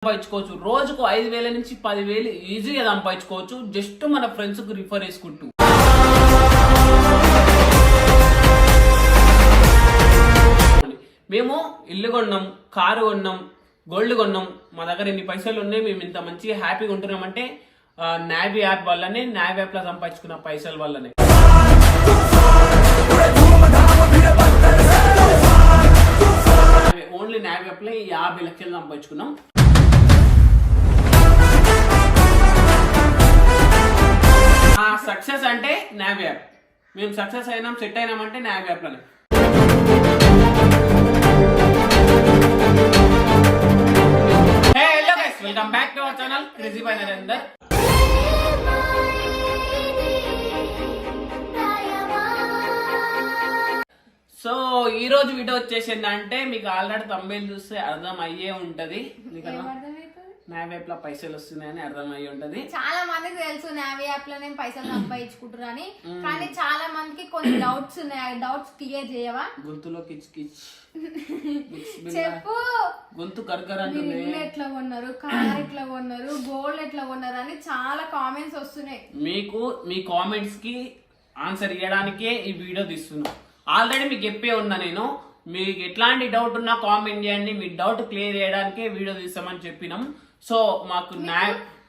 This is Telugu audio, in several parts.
సంపాదించుకోవచ్చు. రోజుకు 5,000 నుంచి 10,000 ఈజీగా సంపాదించుకోవచ్చు. జస్ట్ మన ఫ్రెండ్స్ కు రిఫర్ చేసుకుంటూ. మేము ఇల్లు కొన్నాం, కారు కొన్నాం, గోల్డ్ కొన్నాం, మా దగ్గర ఇన్ని పైసలు ఉన్నాయి, మేము ఇంత మంచిగా హ్యాపీగా ఉంటున్నామంటే నావీ యాప్ వల్లనే, నావీ యాప్ లో సంపాదించుకున్న పైసల వల్లనే. ఓన్లీ నావీ యాప్ లో 50 లక్షలు సంపాదించుకున్నాం. సక్సెస్ అంటే నావీ యాప్. మేము సక్సెస్ అయినాం, సెట్ అయినామంటే నావీ యాప్ లోనే. Welcome back to our channel crazy by Narender. So ఈ రోజు వీడియో వచ్చేసి ఏంటంటే మీకు ఆల్రెడీ తంబేలు చూస్తే అర్థం అయ్యే ఉంటది. నావీ యాప్ లో పైసలు వస్తున్నాయని అర్థం అయ్యి ఉంటది. చాలా మందికి తెలుసు నావీ యాప్ లో నేను పైసలు సంపాదించుకుంటున్నాను, కానీ చాలా మందికి కొన్ని డౌట్స్ ఉన్నాయి. డౌట్స్ క్లియర్ చేయవా? గొంతులో కిచ్ కిచ్ చెప్పు. గొంతు కర్కర్ అంటుంది. ఇల్లు ఎట్లా కొన్నారు, కార్ ఎట్లా కొన్నారు, గోల్డ్ ఎట్లా కొన్నారు అని చాలా కామెంట్స్ వస్తున్నాయి. మీకు మీ కామెంట్స్ కి ఆన్సర్ ఇవ్వడానికే ఈ వీడియో తీస్తున్నా. ఆల్రెడీ మీకు చెప్పే ఉన్నా నేను, మీకు ఎట్లాంటి డౌట్ ఉన్నా కామెంట్ చేయండి, మీ డౌట్ క్లియర్ చేయడానికే వీడియో తీస్తామని చెప్పినాం. సో మాకు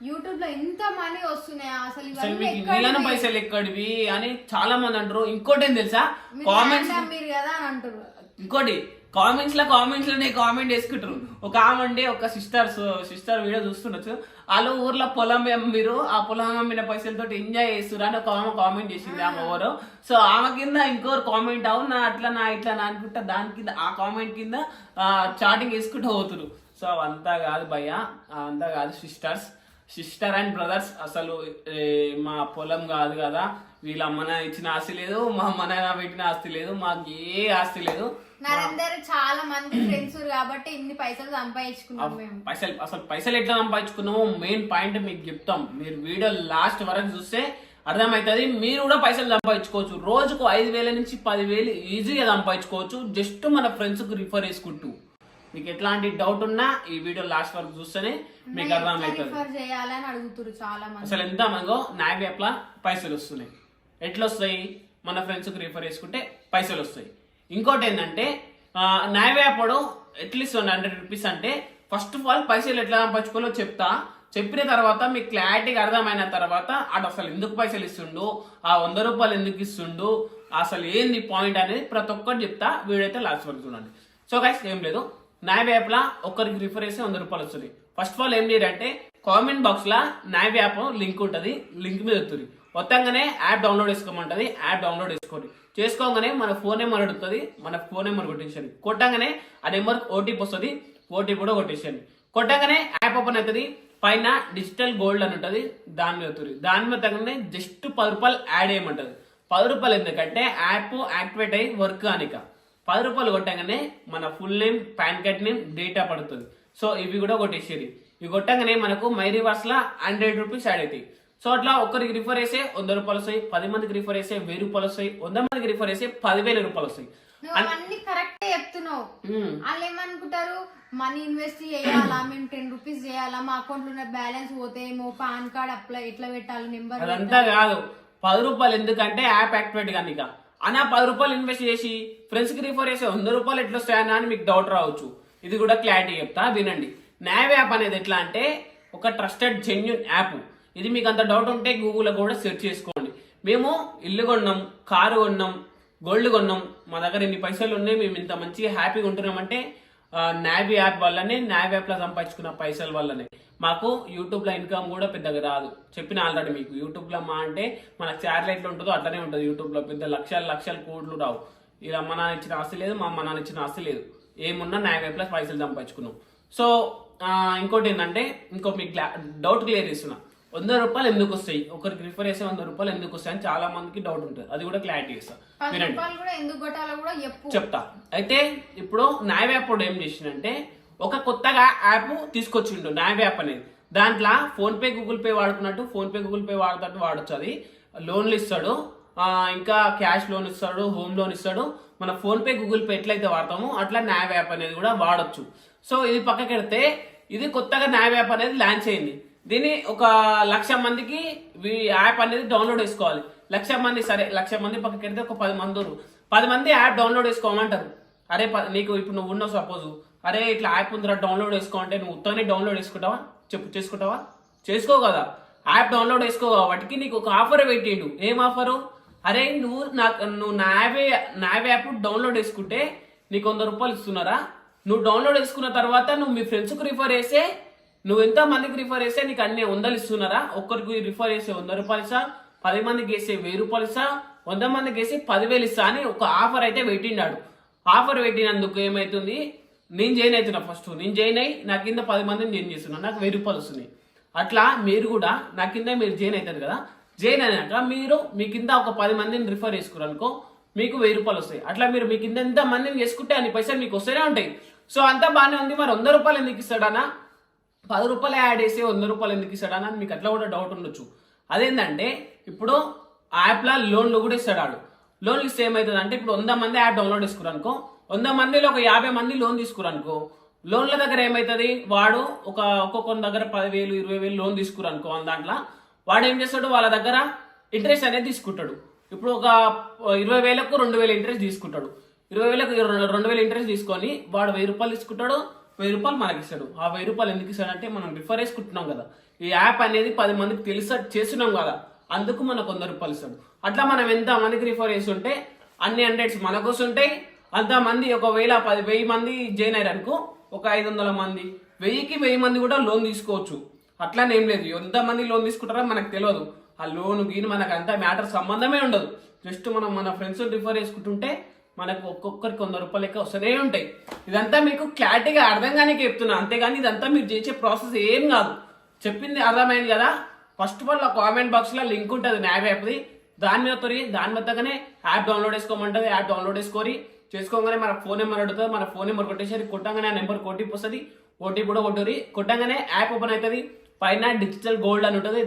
యూట్యూబ్ లో ఎంత మనీ వస్తున్నాయి, అసలు మీకు పైసలు ఎక్కడివి అని చాలా మంది అంటారు. ఇంకోటి ఏం తెలుసా, కామెంట్స్ మీరు కదా అని అంటారు. ఇంకోటి కామెంట్స్ లోనే కామెంట్ వేసుకుంటారు. ఒక ఆమె ఒక సిస్టర్ వీడియో చూస్తుండొచ్చు, వాళ్ళు ఊర్లో పొలం మీరు ఆ పొలం అమ్మిన పైసలతో ఎంజాయ్ చేస్తున్నారు అని ఒక ఆమె కామెంట్ చేసింది. ఆమె ఎవరో. సో ఆమె కింద ఇంకోరు కామెంట్ అవునా అట్లా నా ఇట్లా నా అనుకుంటా, దాని కింద ఆ కామెంట్ కింద చాటింగ్ వేసుకుంటూ పోతురు. సో అంతా కాదు భయ్య, అంతా కాదు సిస్టర్ అండ్ బ్రదర్స్. అసలు మా పొలం కాదు కదా, వీళ్ళ అమ్మన ఇచ్చిన ఆస్తి లేదు, మా అమ్మన పెట్టిన ఆస్తి లేదు, మాకు ఏ ఆస్తి లేదు. నరేందర్ చాలా మంది ఫ్రెండ్స్ కాబట్టి ఇన్ని పైసలు సంపాదించుకున్నాం మేము. పైసలు ఎట్లా సంపాదించుకున్నామో మెయిన్ పాయింట్ మీకు చెప్తాం. మీరు వీడియో లాస్ట్ వరకు చూస్తే అర్థమవుతుంది. మీరు కూడా పైసలు సంపాదించుకోవచ్చు. రోజుకు 5,000 నుంచి 10,000 ఈజీగా సంపాదించుకోవచ్చు. జస్ట్ మన ఫ్రెండ్స్ కు రిఫర్ చేసుకుంటూ. మీకు ఎట్లాంటి డౌట్ ఉన్నా ఈ వీడియో లాస్ట్ వరకు చూస్తేనే మీకు అర్థమవుతుంది. అసలు ఎంత మనకు నావీ యాప్ లా పైసలు వస్తున్నాయి, ఎట్లా వస్తాయి? మన ఫ్రెండ్స్ కు రిఫర్ చేసుకుంటే పైసలు వస్తాయి. ఇంకోటి ఏంటంటే నావీ యాప్ వాడు ఎట్లా ఇస్తుంది 100 రూపీస్ అంటే, ఫస్ట్ ఆఫ్ ఆల్ పైసలు ఎట్లా సంపాదించుకోవాలో చెప్తా. చెప్పిన తర్వాత మీకు క్లారిటీగా అర్థమైన తర్వాత అటు అసలు ఎందుకు పైసలు ఇస్తుండు, ఆ 100 రూపాయలు ఎందుకు ఇస్తుండు, అసలు ఏంది పాయింట్ అనేది ప్రతి ఒక్కటి చెప్తా. వీడియో అయితే లాస్ట్ వరకు చూడండి. సో గైస్ ఏం లేదు, నావీ యాప్ లా ఒక్కరికి రిఫర్ చేస్తే 100 రూపాయలు వస్తుంది. ఫస్ట్ ఆఫ్ ఆల్ ఏం చేయాలంటే కామెంట్ బాక్స్ లా నావీ యాప్ లింక్ ఉంటుంది, లింక్ మీద వస్తుంది. మొత్తంగానే యాప్ డౌన్లోడ్ చేసుకోమంటది. యాప్ డౌన్లోడ్ చేసుకోగానే మన ఫోన్ నెంబర్ అడుగుతుంది, మన ఫోన్ నెంబర్ కొట్టేసండి. కొట్టగానే ఆ నెంబర్ ఓటీపీ వస్తుంది, ఓటీపీ కూడా కొట్టేసండి. కొట్టగానే యాప్ ఓపెన్ అవుతుంది. పైన డిజిటల్ గోల్డ్ అని ఉంటుంది, దాని మీద వస్తుంది. దాని మీద తగ్గనే జస్ట్ 10 రూపాయలు యాడ్ చేయమంటది. 10 రూపాయలు ఎందుకంటే యాప్ యాక్టివేట్ అయ్యి వర్క్ కానిక. 10 రూపాయలు కొట్టగానే మన full name, pan card name, data పడుతుంది. సో ఇవి కూడా కొట్టేసేది. ఇవి కొట్టగానే మనకు my reverse law 100 rupees add అవుతాయి. సో అట్లా ఒక్కరికి రిఫర్ చేస్తే 100 రూపాయలు వస్తాయి, 10 మందికి రిఫర్ చేస్తే 1000 రూపాయలు వస్తాయి, 100 మందికి రిఫర్ చేస్తే 10,000 రూపాయలు వస్తాయి. అన్ని కరెక్ట్ చెప్తున్నావు. వాళ్ళు ఏమనుకుంటారు, మనీ ఇన్వెస్ట్ చేయాలా, మేము 10 రూపీస్ చేయాలా, మా అకౌంట్ లో ఉన్న బ్యాలెన్స్ పోతేమో, పాన్ కార్డ్ అప్లై ఎట్లా పెట్టాలి, నెంబర్. అదంతా కాదు. 10 రూపాయలు ఎందుకంటే యాప్ యాక్టివేట్ కనుక అనా 10 రూపాయలు ఇన్వెస్ట్ చేసి ఫ్రెండ్స్ కి రిఫర్ చేసి 100 రూపాయలు ఎట్లా వస్తాయన్నా అని మీకు డౌట్ రావచ్చు. ఇది కూడా క్లారిటీ చెప్తా, వినండి. నావీ యాప్ అనేది ఎట్లా అంటే ఒక ట్రస్టెడ్ జెన్యూన్ యాప్. ఇది మీకు అంత డౌట్ ఉంటే గూగుల్లో కూడా సెర్చ్ చేసుకోండి. మేము ఇల్లు కొన్నాం, కారు కొన్నాం, గోల్డ్ కొన్నాం, మా దగ్గర ఇన్ని పైసలు ఉన్నాయి, మేము ఇంత మంచిగా హ్యాపీగా ఉంటున్నామంటే నావీ యాప్ వల్లనే, నావీ యాప్ లో సంపాదించుకున్న పైసల వల్లనే. మాకు యూట్యూబ్ లో ఇన్కమ్ కూడా పెద్దగా రాదు. చెప్పిన ఆల్రెడీ మీకు యూట్యూబ్ లో మా అంటే మనకు శాటిలైట్ ఉంటుందో అట్లనే ఉంటుంది. యూట్యూబ్ లో పెద్ద లక్షల కోట్లు రావు. ఇలా అమ్మ నాన్న ఇచ్చిన ఆస్తి లేదు, మా అమ్మ నాన్న ఇచ్చిన ఆస్తి లేదు. ఏమున్నా నావీ యాప్ లో పైసలు సంపాదించుకున్నాం. సో ఇంకోటి ఏంటంటే, మీకు డౌట్ క్లియర్ చేస్తున్నా. 100 రూపాయలు ఎందుకు వస్తాయి, ఒకరికి రిఫర్ చేస్తే 100 రూపాయలు ఎందుకు వస్తాయి అని చాలా మందికి డౌట్ ఉంటుంది. అది కూడా క్లారిటీ ఇస్తా, చెప్తా. అయితే ఇప్పుడు నావీ యాప్ ఏం చేసిందంటే ఒక కొత్తగా యాప్ తీసుకొచ్చిండు. నావీ యాప్ అనేది దాంట్లో ఫోన్ పే, గూగుల్ పే వాడుకున్నట్టు ఫోన్ పే, గూగుల్ పే వాడుతూ వాడచ్చు. అది లోన్లు ఇస్తాడు, ఇంకా క్యాష్ లోన్ ఇస్తాడు, హోమ్ లోన్ ఇస్తాడు. మన ఫోన్ పే, గూగుల్ పే ఎట్లయితే వాడతామో అట్లా నావీ యాప్ అనేది కూడా వాడచ్చు. సో ఇది పక్కకెడితే ఇది కొత్తగా నావ్ యాప్ అనేది లాంచ్ అయింది. దీన్ని ఒక 1,00,000 మందికి యాప్ అనేది డౌన్లోడ్ చేసుకోవాలి. 1,00,000 మంది సరే, 1,00,000 మంది పక్కకి వెళ్తే ఒక 10 మంది 10 మంది యాప్ డౌన్లోడ్ చేసుకోమంటారు. అరే నీకు ఇప్పుడు నువ్వు ఉన్నావు సపోజ్, అరే ఇట్లా యాప్ ఉందిరా డౌన్లోడ్ చేసుకో అంటే నువ్వు ఉత్తనే డౌన్లోడ్ చేసుకుంటావా? చేసుకుంటావా? చేసుకో కదా. యాప్ డౌన్లోడ్ చేసుకో కాబట్టి నీకు ఒక ఆఫర్ పెట్టిండు. ఏం ఆఫరు? అరే నువ్వు నావ్ యాప్ డౌన్లోడ్ చేసుకుంటే నీకు 100 రూపాయలు ఇస్తున్నారా? నువ్వు డౌన్లోడ్ చేసుకున్న తర్వాత నువ్వు మీ ఫ్రెండ్స్కి రిఫర్ చేస్తే, నువ్వు ఎంత మందికి రిఫర్ చేస్తే నీకు అన్ని 100 ఇస్తున్నారా? ఒక్కరికి రిఫర్ చేస్తే 100 రూపాయలు ఇస్తా, 10 మందికి వేస్తే 1000 రూపాయలు ఇస్తా, 100 మందికి వేసి 10,000 ఇస్తా అని ఒక ఆఫర్ అయితే పెట్టిండాడు. ఆఫర్ పెట్టినందుకు ఏమైతుంది, నేను జాయిన్ అవుతున్నా. ఫస్ట్ నేను జాయిన్ అయ్యి నా కింద 10 మందిని జాయిన్ చేస్తున్నా, నాకు 1000 రూపాయలు వస్తున్నాయి. అట్లా మీరు కూడా నా కింద మీరు జాయిన్ అవుతారు కదా, జాయిన్ అయినాక మీరు మీ కింద ఒక 10 మందిని రిఫర్ చేసుకున్నారు అనుకో, మీకు 1000 రూపాయలు వస్తాయి. అట్లా మీరు మీ కింద ఎంత మందిని చేసుకుంటే అన్ని పైసలు మీకు వస్తూనే ఉంటాయి. సో అంతా బాగానే ఉంది. మరి 100 రూపాయలు ఎందుకు ఇస్తాడనా, 10 రూపాయలు యాడ్ చేసి 100 రూపాయలు ఎందుకు ఇస్తాడనా మీకు అట్లా కూడా డౌట్ ఉండొచ్చు. అదేంటంటే ఇప్పుడు యాప్లో లోన్లు కూడా ఇస్తాడు. లోన్లు ఇస్తే ఏమవుతుంది అంటే, ఇప్పుడు 100 మంది యాప్ డౌన్లోడ్ చేసుకున్నారు అనుకో, 100 మందిలో ఒక 50 మంది లోన్ తీసుకున్నారు అనుకో, లోన్ల దగ్గర ఏమవుతుంది, వాడు ఒక్కొక్కరి దగ్గర 10,000 20,000 లోన్ తీసుకున్నారు అనుకో, దాంట్లో వాడు ఏం చేస్తాడు, వాళ్ళ దగ్గర ఇంట్రెస్ట్ అనేది తీసుకుంటాడు. ఇప్పుడు ఒక 20,000కు 2,000 ఇంట్రెస్ట్ తీసుకుంటాడు. 20,000కు 2,000 ఇంట్రెస్ట్ తీసుకొని వాడు 1000 రూపాయలు తీసుకుంటాడు, 1000 రూపాయలు మనకి ఇస్తాడు. ఆ 1000 రూపాయలు ఎందుకు ఇస్తాడంటే, మనం రిఫర్ చేసుకుంటున్నాం కదా, ఈ యాప్ అనేది 10 మందికి చేస్తున్నాం కదా, అందుకు మనకు 100 రూపాయలు ఇస్తాడు. అట్లా మనం ఎంత మందికి రిఫర్ చేసి ఉంటే అన్ని 100s మనకు వస్తుంటాయి. అంతమంది ఒకవేళ 10,000 మంది జాయిన్ అయ్యారు అనుకో, ఒక 500 మంది, 1000కి 1000 మంది కూడా లోన్ తీసుకోవచ్చు. అట్లానే ఏం లేదు, ఎంతమంది లోన్ తీసుకుంటారో మనకు తెలియదు. ఆ లోన్ గీని మనకు అంత మ్యాటర్ సంబంధమే ఉండదు. జస్ట్ మనం మన ఫ్రెండ్స్ రిఫర్ చేసుకుంటుంటే మనకు ఒక్కొక్కరికి 100 రూపాయలు లెక్క వస్తూనే ఉంటాయి. ఇదంతా మీకు క్లారిటీగా అర్థం కానీ చెప్తున్నా, అంతేగాని ఇదంతా మీరు చేసే ప్రాసెస్ ఏం కాదు. చెప్పింది అర్థమైంది కదా. ఫస్ట్ ఆఫ్ ఆల్ ఆ కామెంట్ బాక్స్ లో లింక్ ఉంటుంది నావ్ యాప్ది, దాని మీదగానే యాప్ డౌన్లోడ్ చేసుకోమంటుంది. యాప్ డౌన్లోడ్ చేసుకోగానే మన ఫోన్ నెంబర్ అడుగుతుంది. మన ఫోన్ నెంబర్ కొట్టేసరి కొట్టగానే ఆ నెంబర్ ఓటీపీ వస్తుంది. ఓటీపీ కూడా కొట్టురి, కొట్టగానే యాప్ ఓపెన్ అవుతుంది. పైన డిజిటల్ గోల్డ్ అని ఉంటుంది,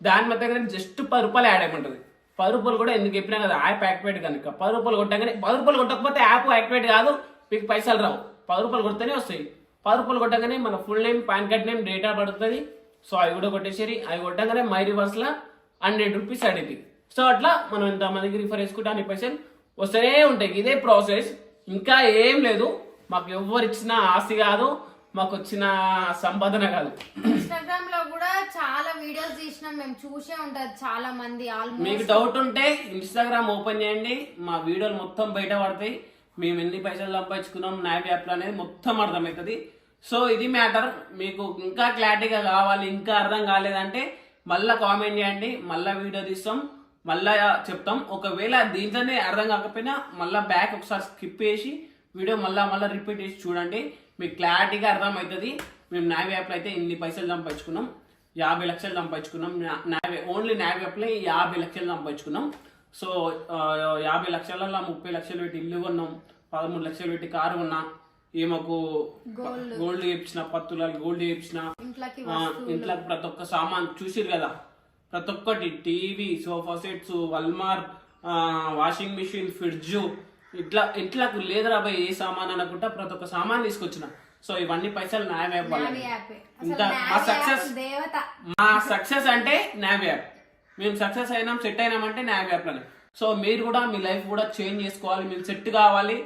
దాని మీద జస్ట్ 10 రూపాయలు యాడ్ అయిపోతుంది. 10 రూపాయలు కూడా ఎందుకు చెప్పినా కదా, యాప్ యాక్టివేట్ కనుక 10 రూపాయలు కొట్టగానే, 10 రూపాయలు కొట్టకపోతే యాప్ యాక్టివేట్ కాదు, మీకు పైసలు రావు. 10 రూపాయలు కొడితేనే వస్తాయి. 10 రూపాయలు కొట్టగానే మన full name, pan card name, data పడుతుంది. సో అవి కూడా కొట్టేసరి, అవి కొట్టగానే మై రివర్స్ లా 100 రూపీస్ అడిగి. సో అట్లా మనం ఎంత మందికి రిఫర్ చేసుకుంటే అన్ని పైసలు వస్తూనే ఉంటాయి. ఇదే ప్రాసెస్, ఇంకా ఏం లేదు. మాకు ఎవరు ఇచ్చిన ఆస్తి కాదు, మాకు వచ్చిన సంపాదన కాదు. ఇన్స్టాగ్రామ్ లో కూడా చాలా వీడియోస్ తీసినాం మేము, చూసే ఉంటది చాలా మంది. మీకు డౌట్ ఉంటే ఇన్స్టాగ్రామ్ ఓపెన్ చేయండి, మా వీడియోలు మొత్తం బయట పడతాయి. మేము ఎన్ని పైసలు సంపాదించుకున్నాం నావ్ యాప్ లో అనేది మొత్తం అర్థమవుతుంది. సో ఇది మ్యాటర్. మీకు ఇంకా క్లారిటీగా కావాలి, ఇంకా అర్థం కాలేదంటే మళ్ళీ కామెంట్ చేయండి, మళ్ళీ వీడియో తీస్తాం, మళ్ళా చెప్తాం. ఒకవేళ దీంట్లోనే అర్థం కాకపోయినా మళ్ళీ బ్యాక్ ఒకసారి స్కిప్ చేసి వీడియో మళ్ళీ రిపీట్ చేసి చూడండి, మీకు క్లారిటీగా అర్థమవుతుంది. మేము నావ్ యాప్లో అయితే ఇన్ని పైసలు సంపాదించుకున్నాం, 50 లక్షలు సంపాదించుకున్నాం. ఓన్లీ నావ్ యాప్లో 50 లక్షలు సంపాదించుకున్నాం. సో 50 లక్షలలో 30 లక్షలు పెట్టి ఇల్లు కొన్నాం, 13 లక్షలు పెట్టి కారు కొన్నా, ఏమకు గోల్డ్ చేయించిన, 10 తులాలు గోల్డ్ చేయించిన, ఇంట్లో ప్రతి ఒక్క సామాన్ చూసిరు కదా, ప్రతి ఒక్కటి టీవీ, సోఫా సెట్స్, వల్మార్, వాషింగ్ మిషన్, ఫ్రిడ్జ్, ఇట్లా ఇంట్లోకి లేదురా బాయ్ ఏ సామాన్ అనుకుంటా ప్రతి ఒక్క సామాన్ తీసుకొచ్చిన. సో ఇవన్నీ పైసలు నావ్ యాప్ వల్ల. ఇంత మా సక్సెస్ అంటే నావ్ యాప్. మేము సక్సెస్ అయినాం, సెట్ అయినామంటే నావ్ యాప్ లోనే. సో మీరు కూడా మీ లైఫ్ కూడా చేంజ్ చేసుకోవాలి, మీరు సెట్ కావాలి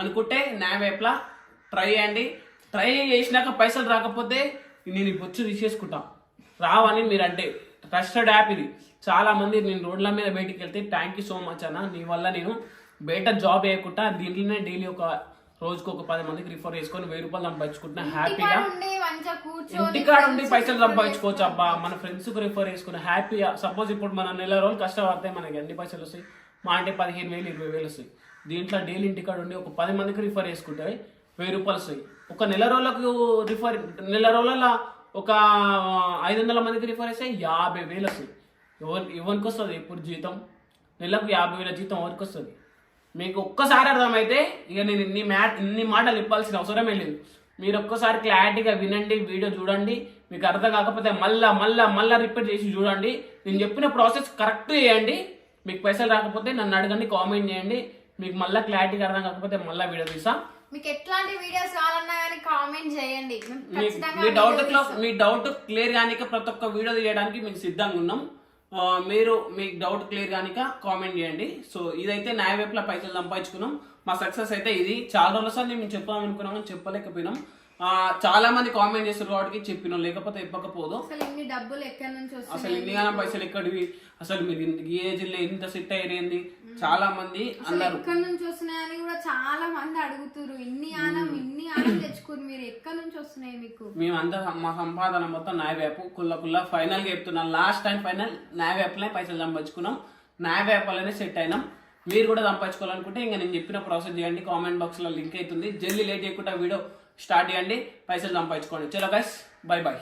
అనుకుంటే నావ్ యాప్ లా ట్రై చేయండి. ట్రై చేసినాక పైసలు రాకపోతే నేను ఈ బొచ్చు తీసేసుకుంటా, రావని మీరు అంటే ట్రస్టెడ్ యాప్ ఇది. చాలా మంది నేను రోడ్ల మీద బయటికి వెళ్తే థ్యాంక్ యూ సో మచ్ అన్న, నీ వల్ల నేను బయట జాబ్ చేయకుండా దీంట్లోనే డైలీ ఒక రోజుకు ఒక 10 మందికి రిఫర్ చేసుకొని 1000 రూపాయలు సంపాదించుకుంటున్నా హ్యాపీగా. ఇంటికాడ ఉండి పైసలు సంపాదించుకోవచ్చు అబ్బా, మన ఫ్రెండ్స్ కు రిఫర్ చేసుకుని హ్యాపీగా. సపోజ్ ఇప్పుడు మన నెల రోజులు కష్టపడితే మనకి ఎన్ని పైసలు వస్తాయి, మా అంటే 15,000 20,000 వస్తాయి. దీంట్లో డైలీ ఇంటికాడ ఉండి ఒక 10 మందికి రిఫర్ చేసుకుంటే 1000 రూపాయలు వస్తాయి. ఒక నెల రోజులకు నెల రోజుల ఒక 500 మందికి రిఫర్ చేస్తే 50,000 వస్తాయి. ఎవరికి వస్తుంది ఇప్పుడు జీతం? నెలకు 50,000 జీతం ఎవరికి వస్తుంది? మీకు ఒక్కసారి అర్థమైతే ఇక నేను ఇన్ని మాటలు ఇవ్వాల్సిన అవసరమే లేదు. మీరు ఒక్కసారి క్లారిటీగా వినండి, వీడియో చూడండి. మీకు అర్థం కాకపోతే మళ్ళా రిపీట్ చేసి చూడండి. నేను చెప్పిన ప్రాసెస్ కరెక్ట్ చేయండి. మీకు పైసలు రాకపోతే నన్ను అడగండి, కామెంట్ చేయండి. మీకు మళ్ళీ క్లారిటీగా అర్థం కాకపోతే మళ్ళీ వీడియో తీసా. మీకు ఎట్లాంటి వీడియోస్ కావాలన్నా కానీ కామెంట్ చేయండి మేము ఖచ్చితంగా మీ డౌట్ క్లియర్ గానిక ప్రతి ఒక్క వీడియో తీయడానికి మీకు సిద్ధంగా ఉన్నాం. మీరు మీ డౌట్ క్లియర్ గానిక కామెంట్ చేయండి. సో ఇదైతే న్యాయ వైపులో పైసలు సంపాదించుకున్నాం. మా సక్సెస్ అయితే ఇది. చాలా రోజుల సార్ మేము చెప్తాం అనుకున్నాం కానీ చెప్పలేకపోయినాం. చాలా మంది కామెంట్ చేస్తారు కాబట్టి చెప్పినాం, లేకపోతే చెప్పకపోదు. అసలు ఇన్ని డబ్బులు ఎక్కడి నుంచి వస్తాయి, అసలు ఇన్నిగానో పైసలు ఎక్కడివి, అసలు మీరు ఈ ఏజ్ లో ఇంత సెట్ అయ్యేది చాలా మంది అన్నారు. ఎక్కడి నుంచి వస్తున్నాయని కూడా చాలా మంది అడుగుతారు. ఇన్ని ఆనం తెచ్చుకోరు, మీరు ఎక్కడి నుంచి వస్తున్నాయి మీకు? మేమంతా మా సంపాదన మొత్తం న్యాయ వ్యాపు కుల్ల ఫైనల్ గా చెప్తున్నాం. లాస్ట్ టైం ఫైనల్ న్యాయ వ్యాపులే పైసలు సంపాదించుకున్నాం. న్యాయ వ్యాపాలనే సెట్ అయినాం. మీరు కూడా సంపాదించుకోవాలనుకుంటే ఇంకా నేను చెప్పిన ప్రాసెస్ చేయండి. కామెంట్ బాక్స్ లో లింక్ అవుతుంది. జల్దీ లేట్ చేయకుండా వీడియో స్టార్ట్ చేయండి, పైసలు సంపాదించుకోండి. చలో గైస్, బై బై.